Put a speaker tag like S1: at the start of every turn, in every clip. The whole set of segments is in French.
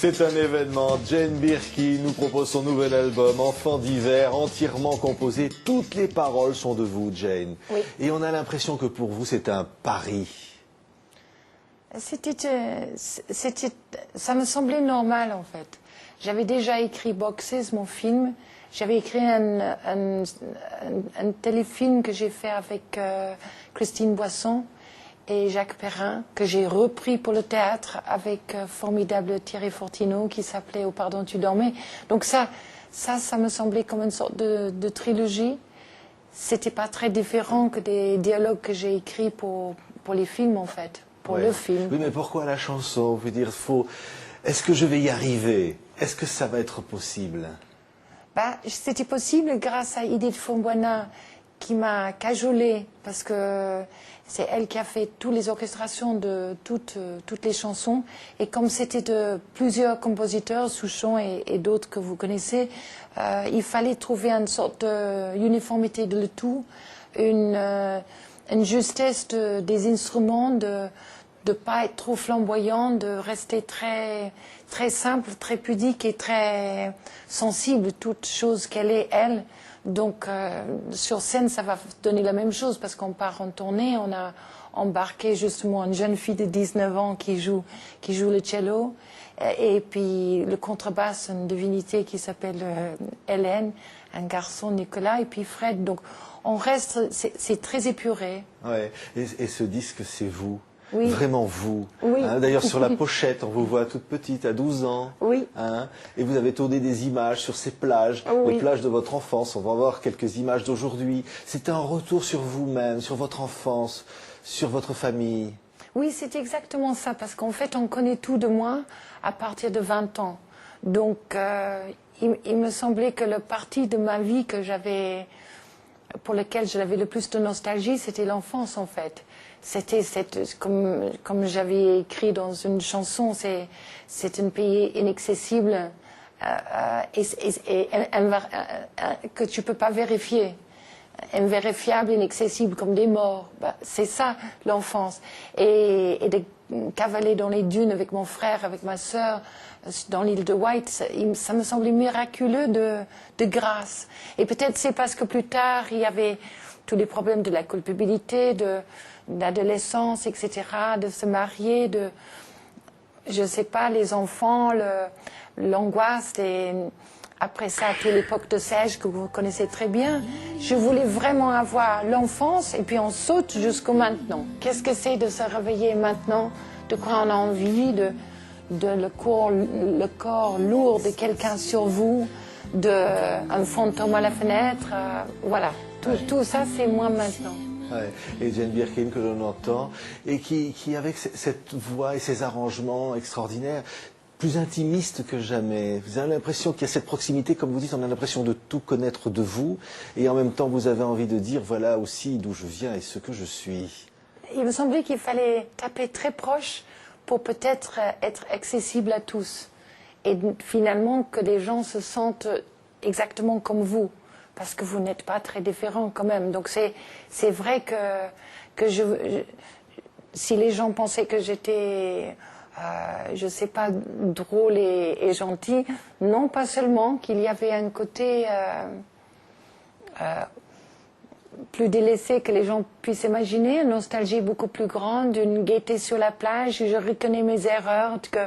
S1: C'est un événement. Jane Birkin nous propose son nouvel album, Enfants d'hiver, entièrement composé. Toutes les paroles sont de vous, Jane.
S2: Oui.
S1: Et on a l'impression que pour vous, c'est un pari.
S2: Ça me semblait normal, en fait. J'avais déjà écrit Boxes, mon film. J'avais écrit un téléfilm que j'ai fait avec Christine Boisson et Jacques Perrin, que j'ai repris pour le théâtre avec formidable Thierry Fortineau, qui s'appelait « Oh pardon, tu dormais ». Donc ça me semblait comme une sorte de trilogie. C'était pas très différent que des dialogues que j'ai écrits pour les films, en fait, pour le film.
S1: Oui, mais pourquoi la chanson? Vous dire, est-ce que je vais y arriver? Est-ce que ça va être possible?
S2: C'était possible grâce à Edith Fonbuana, qui m'a cajolée, parce que c'est elle qui a fait toutes les orchestrations de toutes les chansons. Et comme c'était de plusieurs compositeurs, Souchon et d'autres que vous connaissez, il fallait trouver une sorte d'uniformité de le tout, une justesse des instruments, de ne pas être trop flamboyant, de rester très, très simple, très pudique et très sensible, toute chose qu'elle est, elle. Donc, sur scène, ça va donner la même chose, parce qu'on part en tournée, on a embarqué justement une jeune fille de 19 ans qui joue le cello, et puis le contrebasse, une divinité qui s'appelle Hélène, un garçon, Nicolas, et puis Fred. Donc, on reste, c'est très épuré.
S1: Ouais. Et ce disque, c'est vous.
S2: Oui.
S1: Vraiment vous.
S2: Oui.
S1: Hein, d'ailleurs, sur la pochette, on vous voit toute petite, à 12 ans.
S2: Oui.
S1: Hein, et vous avez tourné des images sur ces plages,
S2: Oui.
S1: les plages de votre enfance. On va voir quelques images d'aujourd'hui. C'est un retour sur vous-même, sur votre enfance, sur votre famille.
S2: Oui, c'est exactement ça, parce qu'en fait, on connaît tout de moi à partir de 20 ans. Donc, il me semblait que le parti de ma vie pour lequel j'avais le plus de nostalgie, c'était l'enfance, en fait. C'était comme j'avais écrit dans une chanson, c'est un pays inaccessible que tu peux pas vérifier, invérifiable, inaccessible, comme des morts. C'est ça l'enfance. Et de cavaler dans les dunes avec mon frère, avec ma sœur, dans l'île de White, ça me semblait miraculeux de grâce. Et peut-être c'est parce que plus tard, il y avait tous les problèmes de la culpabilité, de l'adolescence, etc., de se marier, je sais pas, les enfants, l'angoisse, et après ça, toute l'époque de Sège que vous connaissez très bien. Je voulais vraiment avoir l'enfance, et puis on saute jusqu'au maintenant. Qu'est-ce que c'est de se réveiller maintenant, de quoi on a envie, le corps lourd de quelqu'un sur vous, un fantôme à la fenêtre, voilà. Tout ça, c'est moi maintenant.
S1: Ouais. Et Jane Birkin, que l'on entend, et qui avec cette voix et ces arrangements extraordinaires, plus intimiste que jamais. Vous avez l'impression qu'il y a cette proximité, comme vous dites, on a l'impression de tout connaître de vous, et en même temps, vous avez envie de dire, voilà aussi d'où je viens et ce que je suis.
S2: Il me semblait qu'il fallait taper très proche pour peut-être être accessible à tous. Et finalement, que des gens se sentent exactement comme vous. Parce que vous n'êtes pas très différents quand même. Donc c'est vrai que si les gens pensaient que j'étais, je sais pas, drôle et gentil, non, pas seulement, qu'il y avait un côté plus délaissé que les gens puissent imaginer, une nostalgie beaucoup plus grande, une gaieté sur la plage, je reconnais mes erreurs, que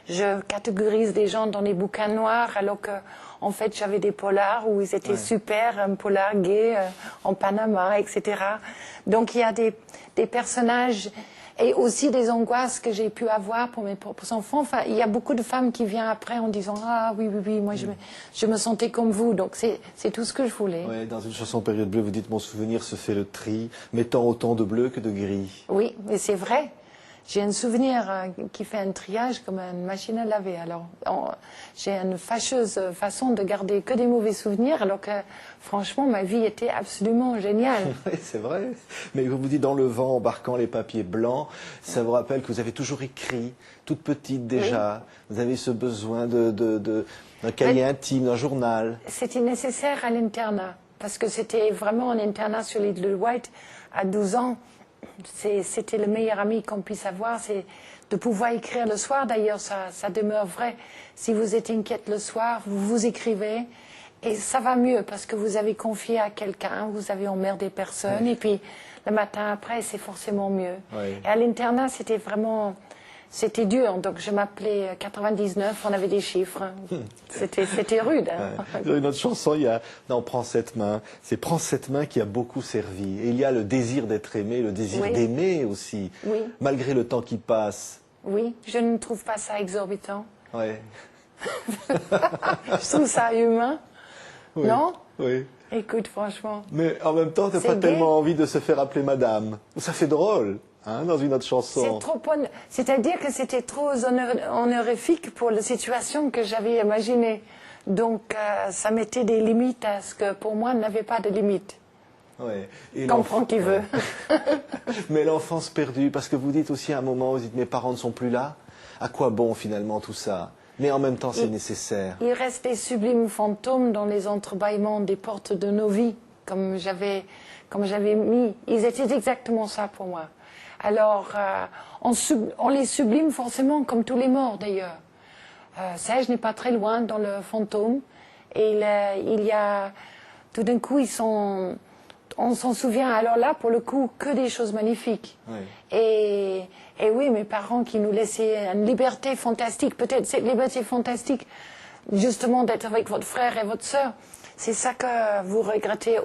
S2: je catégorise des gens dans des bouquins noirs, alors que en fait, j'avais des polars où ils étaient super, un polar gay en Panama, etc. Donc, il y a des personnages et aussi des angoisses que j'ai pu avoir pour mes propres enfants. Enfin, il y a beaucoup de femmes qui viennent après en disant « Ah oui, moi je me sentais comme vous ». Donc, c'est tout ce que je voulais.
S1: Ouais, dans une chanson Période bleue, vous dites « Mon souvenir se fait le tri, mettant autant de bleu que de gris ». Oui,
S2: mais c'est vrai. J'ai un souvenir qui fait un triage comme une machine à laver. Alors, j'ai une fâcheuse façon de garder que des mauvais souvenirs, alors que, franchement, ma vie était absolument géniale.
S1: Oui, c'est vrai. Mais vous dites dans le vent, embarquant les papiers blancs, ça vous rappelle que vous avez toujours écrit, toute petite déjà. Oui. Vous avez ce besoin d'un cahier intime, d'un journal.
S2: C'était nécessaire à l'internat, parce que c'était vraiment un internat sur l'île de White à 12 ans. C'était le meilleur ami qu'on puisse avoir, c'est de pouvoir écrire le soir. D'ailleurs, ça demeure vrai. Si vous êtes inquiète le soir, vous écrivez. Et ça va mieux parce que vous avez confié à quelqu'un, vous avez emmerdé personne. Et puis, le matin après, c'est forcément mieux. Et à l'internat, c'était dur. Donc, je m'appelais 99, on avait des chiffres. C'était rude. Hein.
S1: Dans une autre chanson, il y a Prends cette main. C'est Prends cette main qui a beaucoup servi. Et il y a le désir d'être aimé, le désir d'aimer aussi, malgré le temps qui passe.
S2: Oui, je ne trouve pas ça exorbitant.
S1: Oui.
S2: Je trouve ça humain.
S1: Oui.
S2: Non?
S1: Oui.
S2: Écoute, franchement.
S1: Mais en même temps, tu n'as pas tellement envie de se faire appeler madame. Ça fait drôle, hein, dans une autre chanson.
S2: C'est-à-dire que c'était trop honorifique pour la situation que j'avais imaginée. Donc, ça mettait des limites à ce que, pour moi, n'avait pas de limite.
S1: Ouais.
S2: Comprends qui veut.
S1: Mais l'enfance perdue, parce que vous dites aussi à un moment, vous dites, mes parents ne sont plus là. À quoi bon, finalement, tout ça? Mais en même temps, c'est nécessaire.
S2: Il reste des sublimes fantômes dans les entrebâillements des portes de nos vies, comme j'avais mis. Ils étaient exactement ça pour moi. Alors, on les sublime forcément, comme tous les morts d'ailleurs. Serge n'est pas très loin dans le fantôme. Et il y a, tout d'un coup, on s'en souvient alors là, pour le coup, que des choses magnifiques.
S1: Oui.
S2: Et oui, mes parents qui nous laissaient une liberté fantastique, peut-être cette liberté fantastique, justement d'être avec votre frère et votre sœur, c'est ça que vous regrettez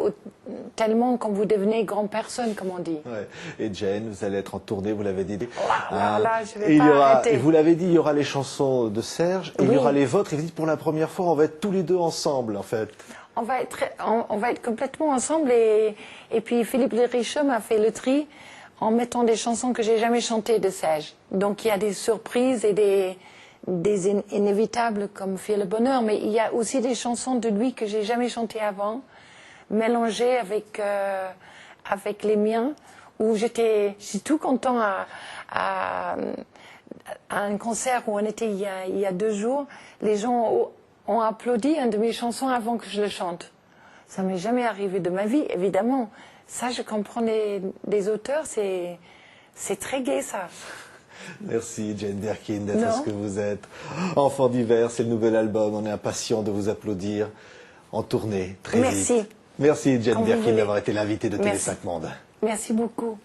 S2: tellement quand vous devenez grande personne, comme on dit.
S1: Ouais. Et Jane, vous allez être en tournée, vous l'avez dit.
S2: Là, je vais pas arrêter.
S1: Et vous l'avez dit, il y aura les chansons de Serge, et il y aura les vôtres, et vous dites pour la première fois, on va être tous les deux ensemble, en fait.
S2: On va être complètement ensemble, et puis Philippe Richer m'a fait le tri en mettant des chansons que j'ai jamais chantées de Serge. Donc il y a des surprises et des inévitables comme Faire le bonheur, mais il y a aussi des chansons de lui que j'ai jamais chantées avant, mélangées avec les miens, où j'étais tout content à un concert où on était il y a 2 jours. Les gens ont applaudi une de mes chansons avant que je le chante. Ça m'est jamais arrivé de ma vie, évidemment. Ça, je comprends des auteurs, c'est très gai, ça.
S1: Merci Jane Birkin d'être ce que vous êtes. Enfant d'hiver, c'est le nouvel album. On est impatients de vous applaudir en tournée très vite.
S2: Merci.
S1: Merci Jane Birkin d'avoir été l'invitée de Télé 5 Monde.
S2: Merci beaucoup.